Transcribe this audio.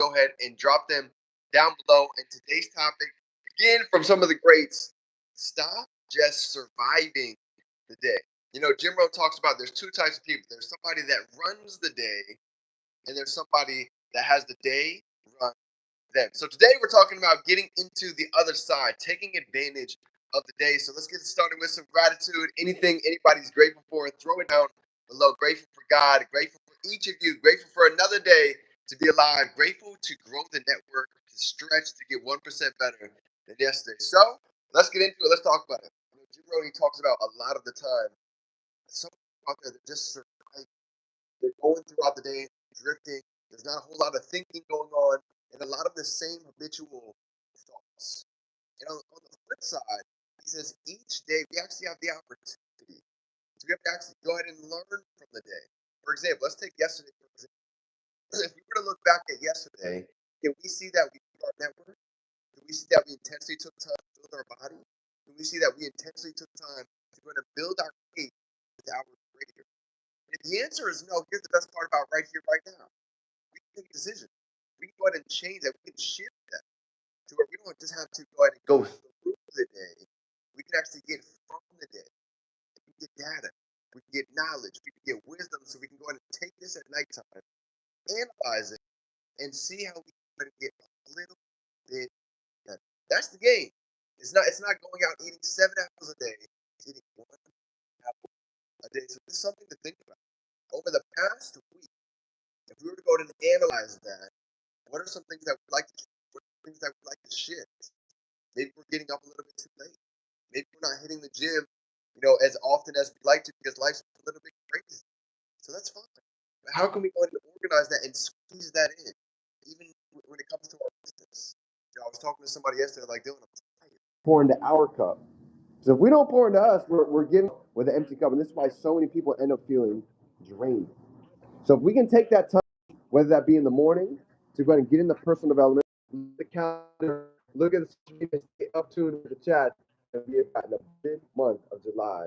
go ahead and drop them down below. And today's topic, again, from some of the greats, stop just surviving the day. Jim Rohn talks about there's two types of people. There's somebody that runs the day, and there's somebody that has the day run them. So today we're talking about getting into the other side, taking advantage of the day. So let's get started with some gratitude. Anything anybody's grateful for, throw it down below. Grateful for God, grateful for each of you, grateful for another day to be alive, grateful to grow the network, to stretch, to get 1% better than yesterday. So let's get into it. Let's talk about it. Jim Rohn talks about a lot of the time. Some people out there that just survive. They're going throughout the day, drifting. There's not a whole lot of thinking going on, and a lot of the same habitual thoughts. And on the flip side, he says each day we actually have the opportunity. So we have to actually go ahead and learn from the day. For example, let's take yesterday. For example. If we were to look back at yesterday, can we see that we built our network? Can we see that we intentionally took time to build our body? Can we see that we intentionally took time to go ahead and build our faith with our creator? If the answer is no, here's the best part about right here, right now. We can take a decision. We can go ahead and change that. We can shift that to where we don't just have to go ahead and go through the day. We can actually get from the day. We can get data. We can get knowledge. We can get wisdom so we can go ahead and take this at nighttime, analyze it, and see how we can get a little bit better. That's the game. It's not going out eating 7 apples a day. It's eating 1 apple a day. So this is something to think about. Over the past week, if we were to go and analyze that, what are some things that we'd like to what are things that we'd like to shift? Maybe we're getting up a little bit too late. Maybe we're not hitting the gym, as often as we'd like to because life's a little bit crazy. So that's fine. But how can we go ahead and organize that and squeeze that in, even when it comes to our business? I was talking to somebody yesterday, like, Dylan, I'm tired. Pour into our cup. So if we don't pour into us, we're giving with an empty cup, and this is why so many people end up feeling drained. So if we can take that time, whether that be in the morning, to go ahead and get into personal development, look at the calendar, look at the screen, stay up tuned with the chat, and we have gotten a big month of July.